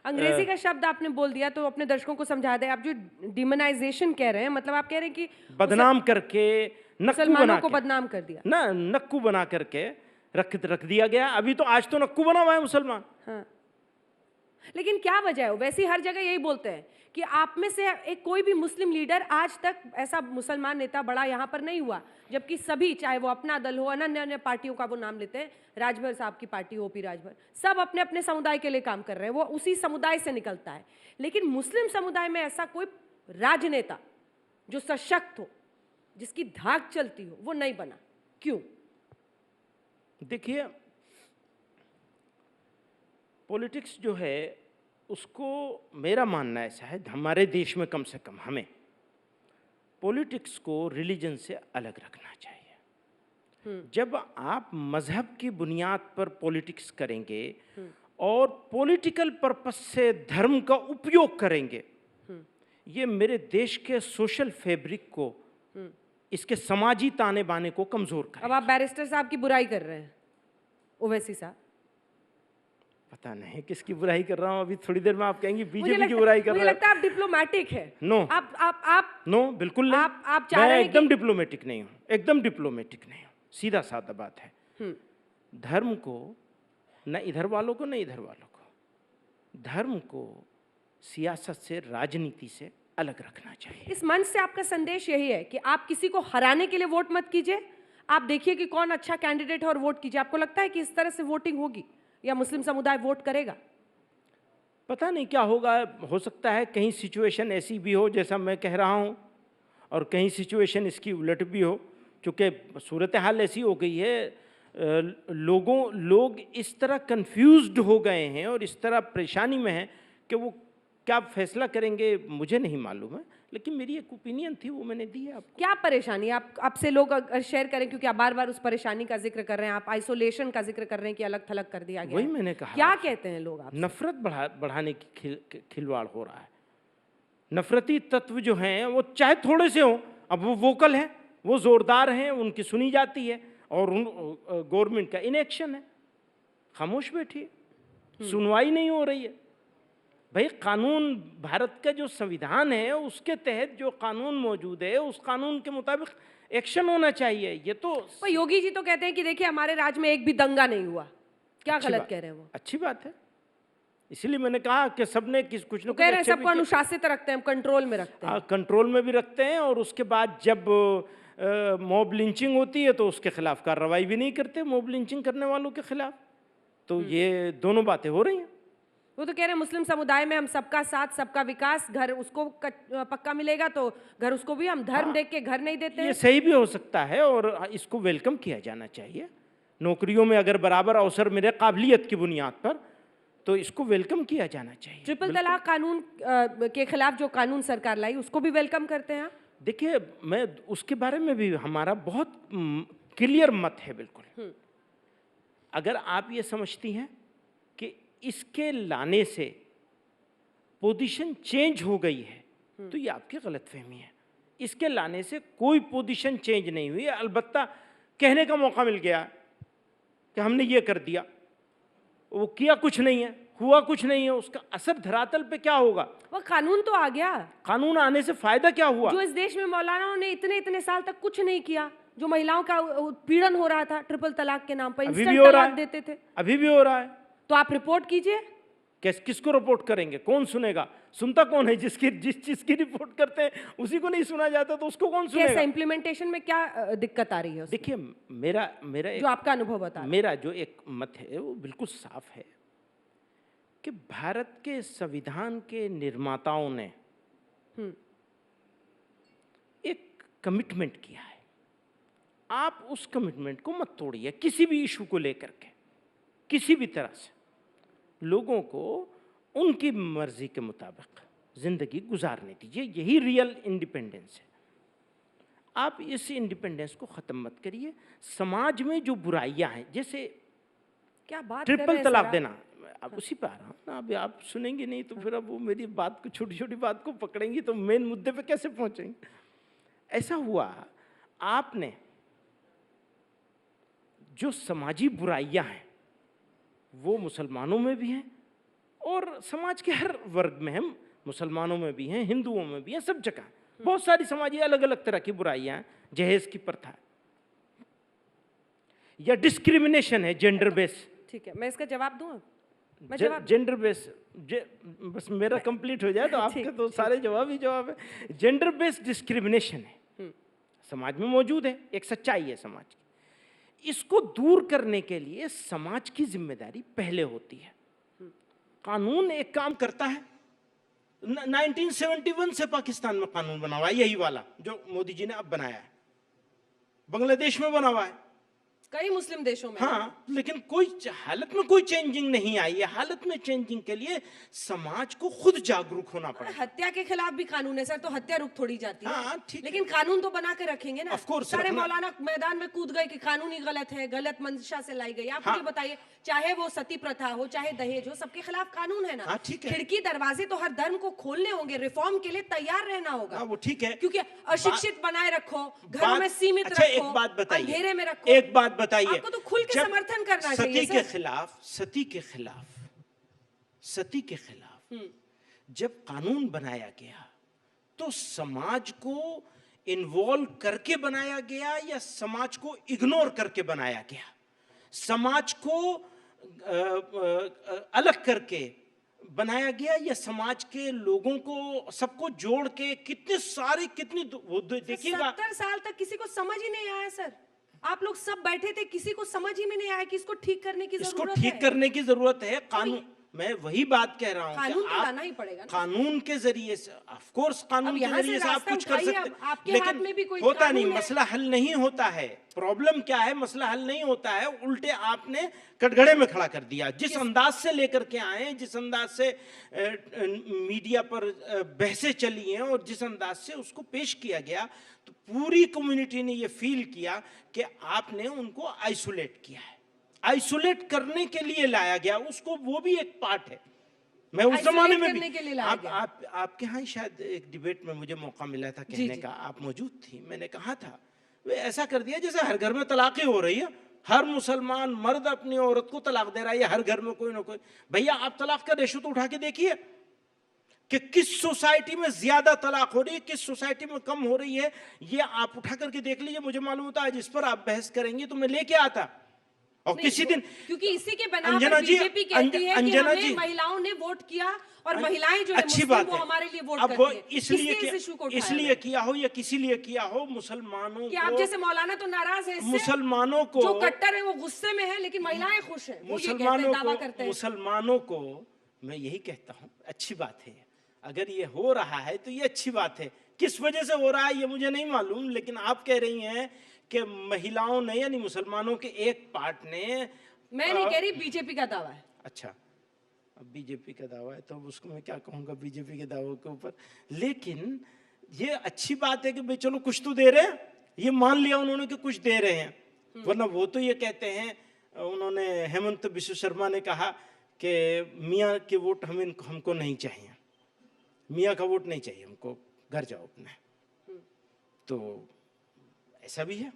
अंग्रेजी का शब्द आपने बोल दिया तो अपने दर्शकों को समझा दें। आप जो डिमोनाइजेशन कह रहे हैं, मतलब आप कह रहे हैं कि बदनाम करके, नक्कू मुसलमानों बना को के, बदनाम कर दिया। ना नक्कू बना करके रख दिया गया। अभी तो आज तो नक्कू बना हुआ है मुसलमान। हाँ, लेकिन क्या वजह है? वैसे ही हर जगह यही बोलते हैं कि आप में से एक कोई भी मुस्लिम लीडर आज तक ऐसा मुसलमान नेता बड़ा यहाँ पर नहीं हुआ, जबकि सभी, चाहे वो अपना दल हो, अन्य अन्य पार्टियों का वो नाम लेते हैं, राजभर साहब की पार्टी, ओपी राजभर, सब अपने अपने समुदाय के लिए काम कर रहे हैं, वो उसी समुदाय से निकलता है। लेकिन मुस्लिम समुदाय में ऐसा कोई राजनेता जो सशक्त हो, जिसकी धाक चलती हो, वो नहीं बना। क्यों? देखिए, पॉलिटिक्स जो है उसको, मेरा मानना ऐसा है, हमारे देश में कम से कम हमें पॉलिटिक्स को रिलीजन से अलग रखना चाहिए। जब आप मजहब की बुनियाद पर पॉलिटिक्स करेंगे और पॉलिटिकल पर्पस से धर्म का उपयोग करेंगे, ये मेरे देश के सोशल फैब्रिक को, इसके समाजी ताने बाने को कमजोर करेगा। अब आप बैरिस्टर साहब की बुराई कर रहे हैं, ओवैसी साहब। पता नहीं किसकी बुराई कर रहा हूं, अभी थोड़ी देर में आप कहेंगे बीजेपी की बुराई कर रहे हैं। मुझे लगता है आप डिप्लोमेटिक है। नो, आप नो, बिल्कुल नहीं। आप चाह रहे मैं हैं एकदम डिप्लोमेटिक नहीं हूं, एकदम डिप्लोमेटिक नहीं हूं। सीधा साधा बात है, धर्म को न इधर वालों को न इधर वालों को, धर्म को सियासत से, राजनीति से अलग रखना चाहिए। इस मंच से आपका संदेश यही है कि आप किसी को हराने के लिए वोट मत कीजिए, आप देखिए कि कौन अच्छा कैंडिडेट है और वोट कीजिए। आपको लगता है कि इस तरह से वोटिंग होगी या मुस्लिम समुदाय वोट करेगा? पता नहीं क्या होगा, हो सकता है कहीं सिचुएशन ऐसी भी हो जैसा मैं कह रहा हूं, और कहीं सिचुएशन इसकी उलट भी हो। क्योंकि सूरत हाल ऐसी हो गई है, लोग इस तरह कंफ्यूज्ड हो गए हैं और इस तरह परेशानी में हैं कि वो क्या फैसला करेंगे मुझे नहीं मालूम है, लेकिन मेरी एक ओपिनियन थी, वो मैंने दी है आपको। क्या परेशानी आपसे लोग अगर शेयर करें, क्योंकि आप बार बार उस परेशानी का जिक्र कर रहे हैं, आप आइसोलेशन का जिक्र कर रहे हैं कि अलग थलग कर दिया गया वही है। मैंने कहा, क्या कहते हैं लोग? आप नफरत बढ़ाने की खिलवाड़ हो रहा है। नफरती तत्व जो हैं वो चाहे थोड़े से हों, अब वो वोकल हैं, वो जोरदार हैं, उनकी सुनी जाती है, और गवर्नमेंट का इनएक्शन है, खामोश बैठी है, सुनवाई नहीं हो रही है। भाई, कानून, भारत का जो संविधान है उसके तहत जो कानून मौजूद है उस कानून के मुताबिक एक्शन होना चाहिए। ये तो योगी जी तो कहते हैं कि देखिए हमारे राज्य में एक भी दंगा नहीं हुआ। क्या गलत कह रहे हैं वो? अच्छी बात है, इसीलिए मैंने कहा कि सबने कुछ न कुछ कह रहे हैं सबको अनुशासित रखते हैं, कंट्रोल में रखते हैं। कंट्रोल में भी रखते हैं, और उसके बाद जब मॉब लिंचिंग होती है तो उसके खिलाफ कार्रवाई भी नहीं करते, मॉब लिंचिंग करने वालों के खिलाफ। तो ये दोनों बातें हो रही हैं। वो तो कह रहे हैं मुस्लिम समुदाय में हम सबका साथ, सबका विकास, घर उसको पक्का मिलेगा तो घर उसको भी, हम धर्म देख के घर नहीं देते हैं। ये सही भी हो सकता है और इसको वेलकम किया जाना चाहिए। नौकरियों में अगर बराबर अवसर मिले काबिलियत की बुनियाद पर, तो इसको वेलकम किया जाना चाहिए। ट्रिपल तलाक कानून के खिलाफ जो कानून सरकार लाई, उसको भी वेलकम करते हैं? देखिए, मैं उसके बारे में भी हमारा बहुत क्लियर मत है। बिल्कुल, अगर आप ये समझती हैं कि इसके लाने से पोजीशन चेंज हो गई है, तो ये आपकी गलतफहमी है। इसके लाने से कोई पोजीशन चेंज नहीं हुई है, अलबत्ता कहने का मौका मिल गया कि हमने ये कर दिया, वो किया कुछ नहीं है, हुआ कुछ नहीं है। उसका असर धरातल पे क्या होगा? वो कानून तो आ गया। कानून आने से फायदा क्या हुआ? जो इस देश में मौलानाओं ने इतने साल तक कुछ नहीं किया, जो महिलाओं का उत्पीड़न हो रहा था ट्रिपल तलाक के नाम पर, इंस्टेंट तलाक देते थे, अभी भी हो रहा है। तो आप रिपोर्ट कीजिए। किसको रिपोर्ट करेंगे? कौन सुनेगा? सुनता कौन है? जिस चीज की रिपोर्ट करते हैं उसी को नहीं सुना जाता, तो उसको कौन सुनेगा? कैसे इम्प्लीमेंटेशन में क्या दिक्कत आ रही है? देखिए, मेरा जो आपका अनुभव बता, मेरा जो एक मत है वो बिल्कुल साफ है कि भारत के संविधान के निर्माताओं ने एक कमिटमेंट किया है। आप उस कमिटमेंट को मत तोड़िए किसी भी इशू को लेकर के, किसी भी तरह से। लोगों को उनकी मर्जी के मुताबिक जिंदगी गुजारने दीजिए, यही रियल इंडिपेंडेंस है। आप इस इंडिपेंडेंस को खत्म मत करिए। समाज में जो बुराइयां हैं, जैसे क्या बात ट्रिपल तलाक देना, अब उसी पे आ रहा हूँ ना। अब आप सुनेंगे नहीं तो फिर अब वो मेरी बात को, छोटी छोटी बात को पकड़ेंगी तो मेन मुद्दे पे कैसे पहुंचेंगे? ऐसा हुआ, आपने जो समाजी बुराइयां हैं वो मुसलमानों में भी हैं और समाज के हर वर्ग में हम, मुसलमानों में भी हैं, हिंदुओं में भी हैं, सब जगह बहुत सारी समाजी अलग अलग तरह की बुराइयां हैं। जहेज की प्रथा या डिस्क्रिमिनेशन है जेंडर बेस, ठीक है, मैं इसका जवाब दूं अब? मैं जवाब जेंडर बेस, बस मेरा कंप्लीट हो जाए तो आपके तो सारे जवाब ही जवाब है। जेंडर बेस्ड डिस्क्रिमिनेशन है, समाज में मौजूद है, एक सच्चाई है समाज की। इसको दूर करने के लिए समाज की जिम्मेदारी पहले होती है। कानून एक काम करता है, 1971 से पाकिस्तान में कानून बना हुआ है, यही वाला जो मोदी जी ने अब बनाया है। बांग्लादेश में बना हुआ है, कई मुस्लिम देशों में। हाँ, लेकिन कोई हालत में कोई चेंजिंग नहीं आई है। हालत में चेंजिंग के लिए समाज को खुद जागरूक होना पड़ेगा। हत्या के खिलाफ भी कानून है सर, तो हत्या रुक थोड़ी जाती है। हाँ, ठीक है। लेकिन कानून तो बना के रखेंगे ना। Of course, सारे रखना। मौलाना मैदान में कूद गए कि कानून ही गलत है, गलत मंशा से लाई गई। आप हाँ। मुझे बताइए, चाहे वो सती प्रथा हो, चाहे दहेज हो, सबके खिलाफ कानून है ना। हाँ, ठीक है। खिड़की दरवाजे तो हर धर्म को खोलने होंगे, रिफॉर्म के लिए तैयार रहना होगा। हाँ, वो ठीक है, क्योंकि अशिक्षित बनाए रखो, घरों में सीमित अच्छा, रखो, एक बात बताइए, अंधेरे में रखो। एक बात बताइए, आपको तो खुल के जब समर्थन करना चाहिए सती के सर। खिलाफ, सती के खिलाफ जब कानून बनाया गया तो समाज को इन्वॉल्व करके बनाया गया या समाज को इग्नोर करके बनाया गया? समाज को अलग करके बनाया गया या समाज के लोगों को सबको जोड़ के? कितनी वो देखिएगा, 70 साल तक किसी को समझ ही नहीं आया सर। आप लोग सब बैठे थे, किसी को समझ ही में नहीं आया कि इसको ठीक करने की इसको जरूरत है। ठीक करने की जरूरत है। कानून, मैं वही बात कह रहा हूँ कानून कि तो आप लाना ही पड़ेगा ना। कानून के जरिए से, ऑफ कोर्स कानून अब के यहाँ जरिए से से आप रास्ता कुछ कर उठाइए, सकते, अब आपके हाथ में भी कोई होता नहीं, कानून है। मसला हल नहीं होता है। प्रॉब्लम क्या है, मसला हल नहीं होता है, उल्टे आपने कटघरे में खड़ा कर दिया। जिस अंदाज से लेकर के आए, जिस अंदाज से मीडिया पर बहसें चली हैं और जिस अंदाज से उसको पेश किया गया, तो पूरी कम्युनिटी ने ये फील किया कि आपने उनको आइसोलेट किया है। आइसोलेट करने के लिए लाया गया उसको, वो भी एक पार्ट है। मैं उस जमाने में भी, आपके यहाँ शायद एक डिबेट में मुझे मौका मिला था कहने का, आप मौजूद थी, मैंने कहा था वे ऐसा कर दिया जैसे हर घर में तलाक़ें हो रही है, हर मुसलमान मर्द अपनी औरत को तलाक दे रहा है, हर घर में कोई ना कोई। भैया आप तलाक का रेशो तो उठा के देखिए कि किस सोसाइटी में ज्यादा तलाक हो रही है, किस सोसाइटी में कम हो रही है। ये आप उठा करके देख लीजिए। मुझे मालूम होता है जिस पर आप बहस करेंगे तो मैं लेके आता, और किसी दिन, क्योंकि इसी के बना पर बीजेपी कहती है कि हमें महिलाओं ने वोट किया और महिलाएं जो है अच्छी बात वो है, हमारे लिए वोट अब करती है। इसलिए किया हो या किसी लिए किया हो, मुसलमानों को, आप जैसे मौलाना तो नाराज है, मुसलमानों को, जो कट्टर है वो गुस्से में है, लेकिन महिलाएं खुश हैं, मुसलमानों को मैं यही कहता हूँ अच्छी बात है। अगर ये हो रहा है तो ये अच्छी बात है। किस वजह से हो रहा है ये मुझे नहीं मालूम, लेकिन आप कह रही हैं कि महिलाओं ने, यानी मुसलमानों के एक पार्ट ने, मैं नहीं कह रही, बीजेपी का दावा है। अच्छा, अब बीजेपी का दावा है तो उसको मैं क्या कहूँगा बीजेपी के दावों के ऊपर। लेकिन ये अच्छी बात है कि भाई चलो कुछ तो दे रहे हैं, ये मान लिया उन्होंने कि कुछ दे रहे हैं, वरना वो तो ये कहते हैं, उन्होंने, हेमंत बिश्व शर्मा ने कहा कि मियाँ के वोट हमको नहीं चाहिए, मियाँ का वोट नहीं चाहिए हमको, घर जाओ अपने। तो ऐसा भी है।